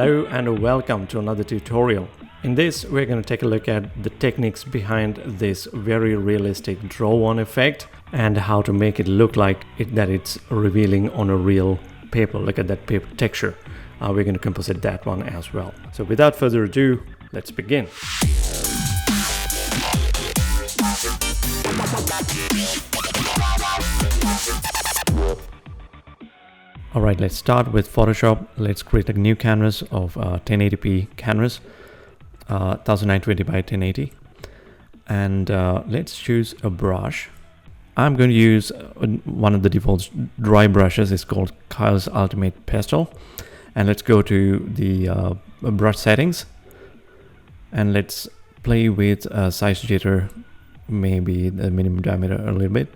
Hello and welcome to another tutorial. In this, we're going to take a look at the techniques behind this very realistic draw on effect and how to make it look like that it's revealing on a real paper. Look at that paper texture. We're going to composite that one as well. So without further ado, let's begin. Alright, let's start with Photoshop. Let's create a new canvas of 1080p canvas, 1920 by 1080. And let's choose a brush. I'm going to use one of the default dry brushes. It's called Kyle's Ultimate Pastel. And let's go to the brush settings. And let's play with size jitter, maybe the minimum diameter a little bit.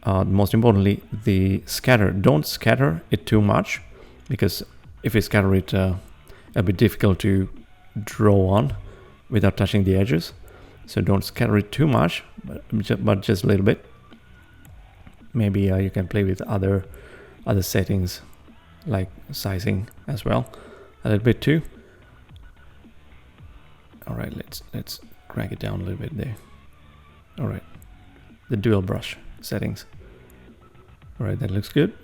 Most importantly, the scatter. Don't scatter it too much, because if you scatter it, it'll be difficult to draw on without touching the edges. So don't scatter it too much, but just a little bit. Maybe you can play with other settings like sizing as well, a little bit too. All right, let's crank it down a little bit there. All right, the dual brush settings. All right, that looks good.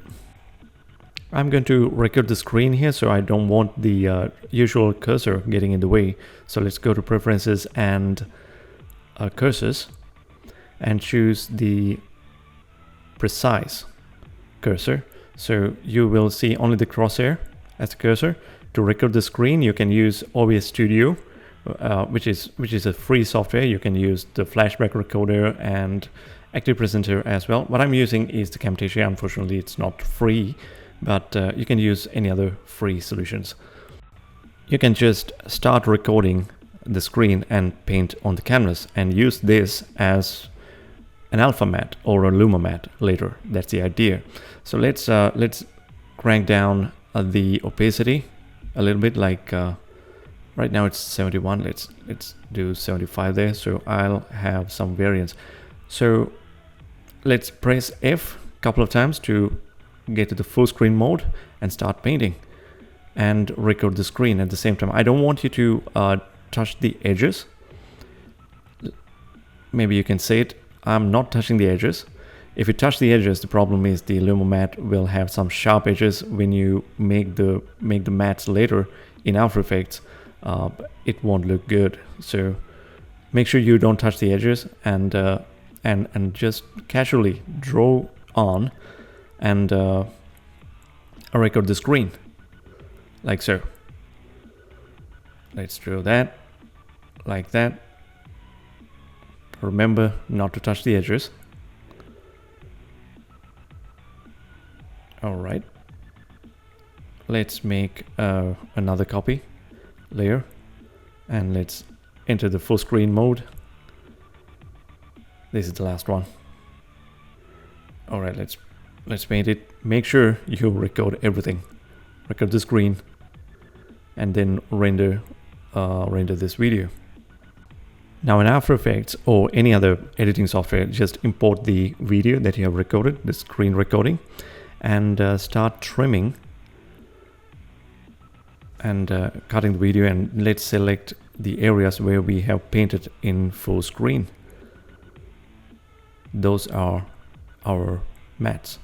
I'm going to record the screen here, so I don't want the usual cursor getting in the way. So let's go to preferences and cursors and choose the precise cursor. So you will see only the crosshair as the cursor. To record the screen, you can use OBS Studio, which is a free software. You can use the flashback recorder and Active Presenter as well. What I'm using is the Camtasia. Unfortunately, it's not free, but you can use any other free solutions. You can just start recording the screen and paint on the canvas and use this as an alpha matte or a luma matte later. That's the idea. So let's crank down the opacity a little bit. Like right now it's 71. Let's do 75 there. So I'll have some variance. So let's press F a couple of times to get to the full screen mode and start painting and record the screen at the same time. I don't want you to touch the edges. Maybe you can say it, I'm not touching the edges. If you touch the edges, the problem is the Luma matte will have some sharp edges. When you make the mattes later in After Effects, it won't look good. So make sure you don't touch the edges and just casually draw on and record the screen like so. Let's draw that like that. Remember not to touch the edges. All right, let's make another copy layer and let's enter the full screen mode. This is the last one. All right, let's paint it. Make sure you record everything. Record the screen and then render this video. Now in After Effects or any other editing software, just import the video that you have recorded, the screen recording, and start trimming and cutting the video, and let's select the areas where we have painted in full screen. Those are our mattes.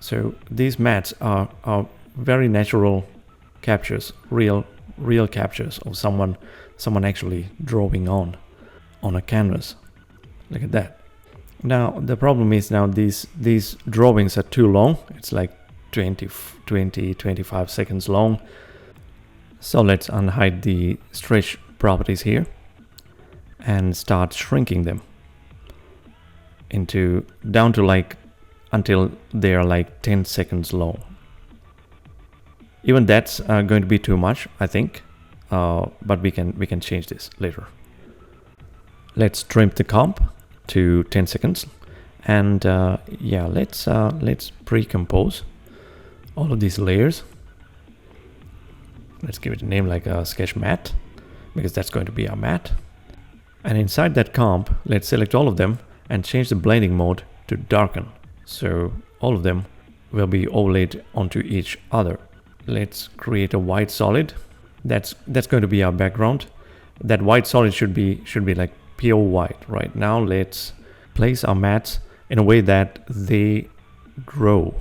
So these mattes are very natural captures, real captures of someone actually drawing on a canvas. Look at that. Now the problem is now these drawings are too long. It's like 25 seconds long. So let's unhide the stretch properties here and start shrinking them down to like until they are like 10 seconds long. Even that's going to be too much, I think, but we can change this later. Let's trim the comp to 10 seconds, and yeah, let's pre-compose all of these layers. Let's give it a name like a sketch matte, because that's going to be our matte. And inside that comp, let's select all of them and change the blending mode to darken. So all of them will be overlaid onto each other. Let's create a white solid. That's going to be our background. That white solid should be like pure white. Right now, let's place our mats in a way that they grow.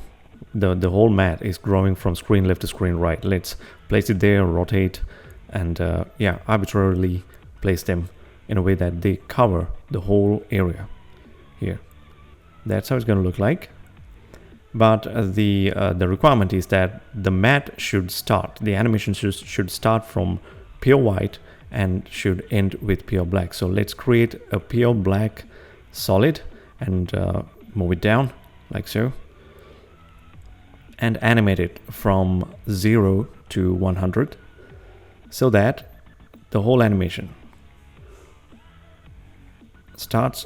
The whole mat is growing from screen left to screen right. Let's place it there, rotate, and yeah, arbitrarily place them in a way that they cover the whole area here. That's how it's going to look like. But the requirement is that the mat should start, the animation should start from pure white and should end with pure black. So let's create a pure black solid and move it down like so, and animate it from 0 to 100 so that the whole animation starts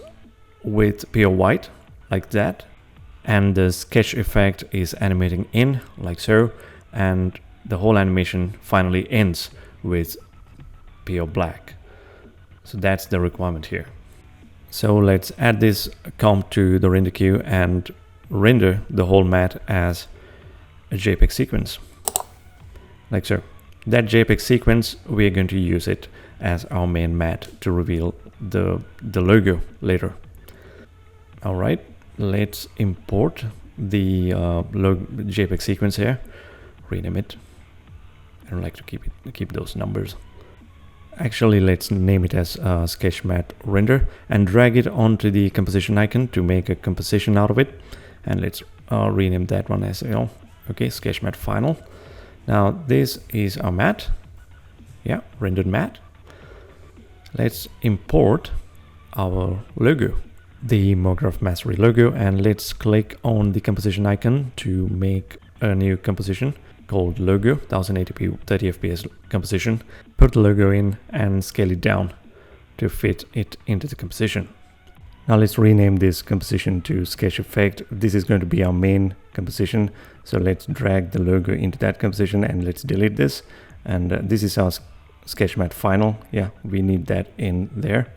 with pure white like that, and the sketch effect is animating in like so, and the whole animation finally ends with pure black. So that's the requirement here. So let's add this comp to the render queue and render the whole mat as a JPEG sequence like so. That JPEG sequence, we're going to use it as our main mat to reveal the logo later. All right, let's import the JPEG sequence here, rename it. I don't like to keep those numbers. Actually, let's name it as sketch mat render and drag it onto the composition icon to make a composition out of it. And let's rename that one as well. Okay, sketch mat final. Now this is our mat. Yeah, rendered mat. Let's import our logo, the MoGraph Mastery logo, and let's click on the composition icon to make a new composition called logo, 1080p 30 fps composition. Put the logo in and scale it down to fit it into the composition. Now let's rename this composition to sketch effect. This is going to be our main composition, so let's drag the logo into that composition and let's delete this. And this is our sketch mat final. Yeah, we need that in there.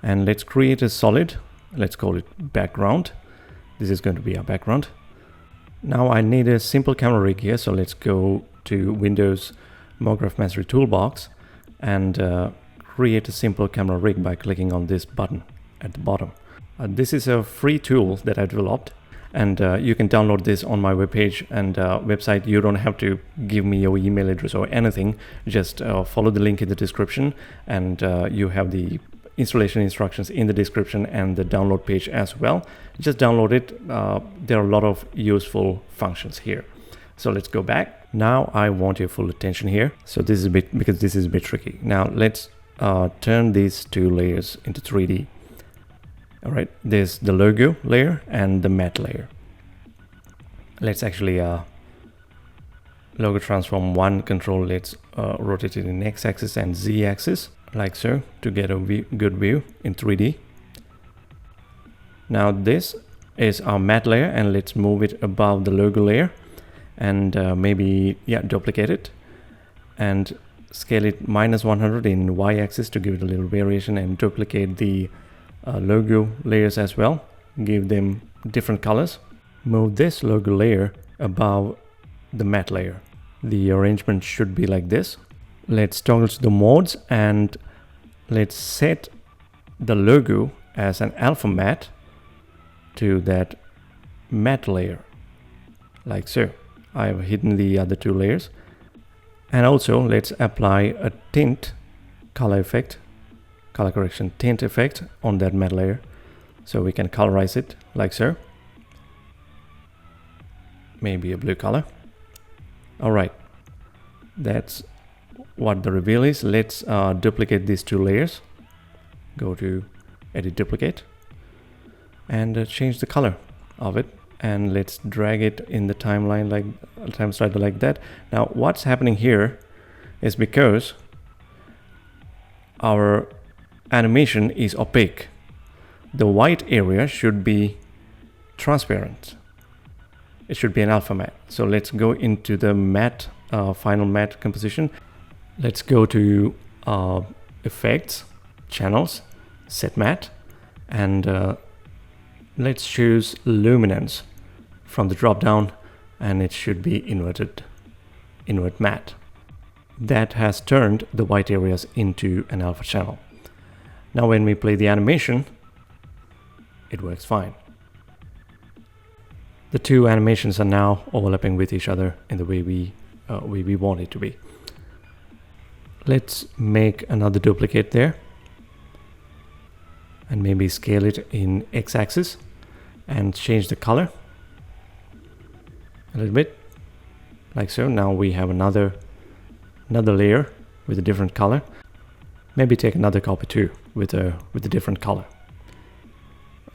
And let's create a solid. Let's call it background. This is going to be our background. Now I need a simple camera rig here, so let's go to Windows MoGraph Mastery toolbox and create a simple camera rig by clicking on this button at the bottom. This is a free tool that I developed, and you can download this on my webpage and website. You don't have to give me your email address or anything. Just follow the link in the description, and you have the installation instructions in the description and the download page as well. Just download it. There are a lot of useful functions here. So let's go back. Now I want your full attention here. So this is a bit, because this is a bit tricky. Now let's turn these two layers into 3D. All right, there's the logo layer and the matte layer. Let's actually logo transform one control. Let's rotate it in X-axis and Z-axis like so to get a good view in 3D. Now this is our matte layer, and let's move it above the logo layer and maybe duplicate it and scale it -100 in Y-axis to give it a little variation, and duplicate the logo layers as well, give them different colors. Move this logo layer above the matte layer. The arrangement should be like this. Let's toggle to the modes and let's set the logo as an alpha matte to that matte layer like so. I've hidden the other two layers. And also let's apply a tint color effect, color correction tint effect on that matte layer, so we can colorize it like so. Maybe a blue color. All right, that's what the reveal is. Let's duplicate these two layers. Go to edit duplicate and change the color of it, and let's drag it in the timeline like time slider like that. Now what's happening here is because our animation is opaque, the white area should be transparent. It should be an alpha matte. So let's go into the matte final matte composition. Let's go to effects, channels, set matte, and let's choose luminance from the drop down. and it should be invert matte. That has turned the white areas into an alpha channel. Now when we play the animation, it works fine. The two animations are now overlapping with each other in the way we want it to be. Let's make another duplicate there and maybe scale it in x-axis and change the color a little bit, like so. Now we have another layer with a different color. Maybe take another copy too with a different color,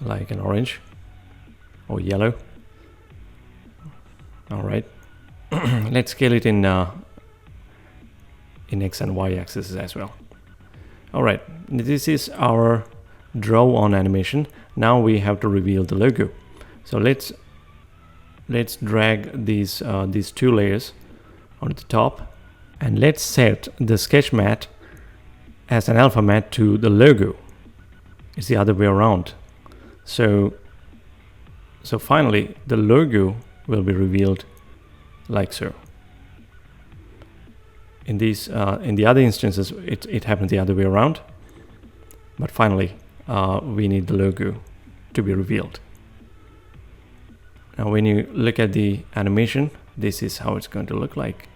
like an orange or yellow. All right, let's scale it in x and y axis as well. All right, this is our draw on animation. Now we have to reveal the logo. So let's drag these two layers onto the top, and let's set the sketch matte as an alpha matte to the logo. It's the other way around. So finally the logo will be revealed like so. In the other instances it happened the other way around, but finally we need the logo to be revealed. Now when you look at the animation, this is how it's going to look like.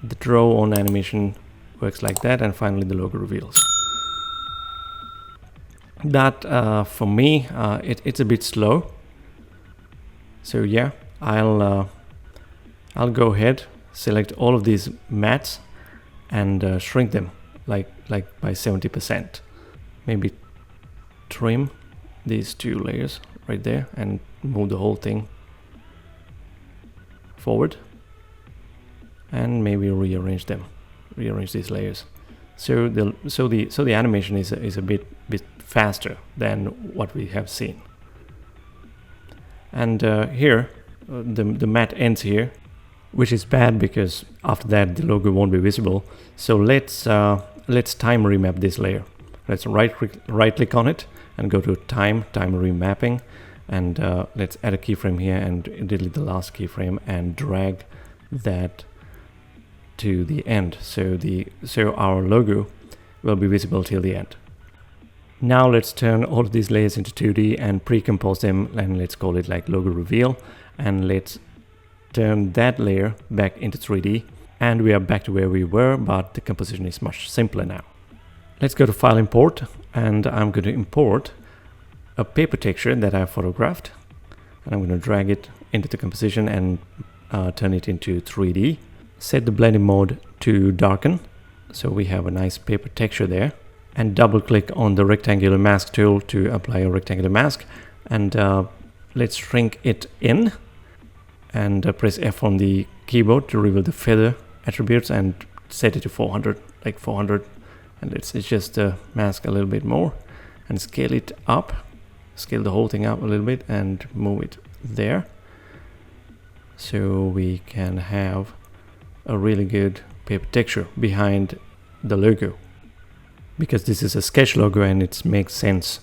The draw on animation works like that, and finally the logo reveals. That for me it's a bit slow. So yeah, I'll go ahead, select all of these mattes and shrink them like by 70%. Maybe trim these two layers right there and move the whole thing forward, and maybe rearrange these layers. So the animation is a bit faster than what we have seen. And here the matte ends here, which is bad because after that the logo won't be visible. So let's time remap this layer. Let's right click on it and go to time remapping, and let's add a keyframe here and delete the last keyframe and drag that to the end, so our logo will be visible till the end. Now let's turn all of these layers into 2D and pre-compose them, and let's call it like logo reveal, and let's turn that layer back into 3D, and we are back to where we were, but the composition is much simpler now. Let's go to File, Import, and I'm going to import a paper texture that I photographed, and I'm going to drag it into the composition and turn it into 3D. Set the blending mode to darken, so we have a nice paper texture there, and double click on the rectangular mask tool to apply a rectangular mask, and let's shrink it in, and press F on the keyboard to reveal the feather attributes and set it to 400, like 400, and let's adjust the mask a little bit more and scale it up, scale the whole thing up a little bit and move it there, so we can have a really good paper texture behind the logo, because this is a sketch logo and it makes sense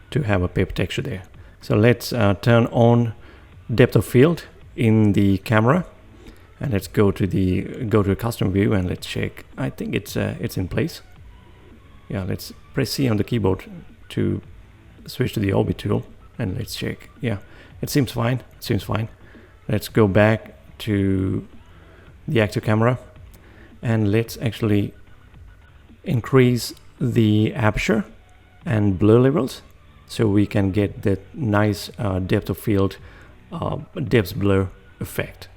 to have a paper texture there. So let's turn on depth of field in the camera, and let's go to a custom view and let's check. I think it's in place. Yeah, let's press C on the keyboard to switch to the orbit tool and let's check. Yeah, it seems fine. Let's go back to the active camera and let's actually increase the aperture and blur levels so we can get that nice depth of field depth blur effect.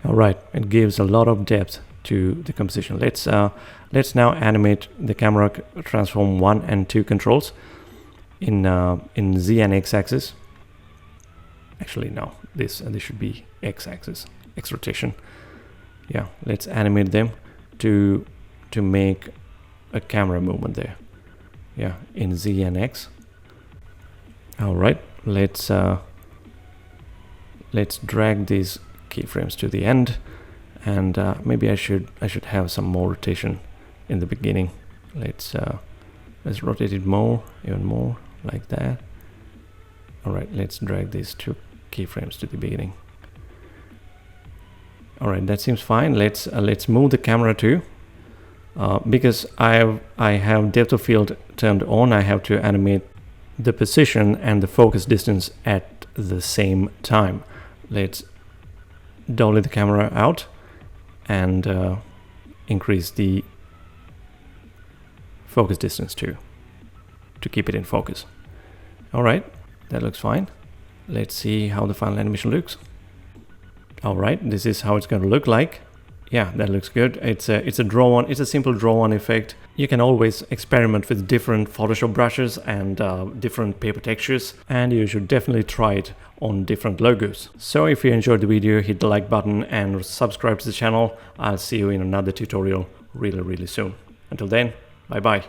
All right, it gives a lot of depth to the composition. Let's now animate the camera transform 1 and 2 controls in Z and X axis. Actually no, this should be X axis, X rotation. Yeah, let's animate them to make a camera movement there. Yeah, in Z and X. All right, let's drag these keyframes to the end, and maybe I should have some more rotation in the beginning. Let's rotate it more, even more, like that. All right, let's drag these 2 keyframes to the beginning. All right, that seems fine. Let's move the camera too. Because I have depth of field turned on, I have to animate the position and the focus distance at the same time. Let's dolly the camera out and increase the focus distance too, to keep it in focus. All right, that looks fine. Let's see how the final animation looks. All right, this is how it's going to look like. Yeah, that looks good. It's a draw on. It's a simple draw on effect. You can always experiment with different Photoshop brushes and different paper textures, and you should definitely try it on different logos. So if you enjoyed the video, hit the like button and subscribe to the channel. I'll see you in another tutorial really soon. Until then, bye bye.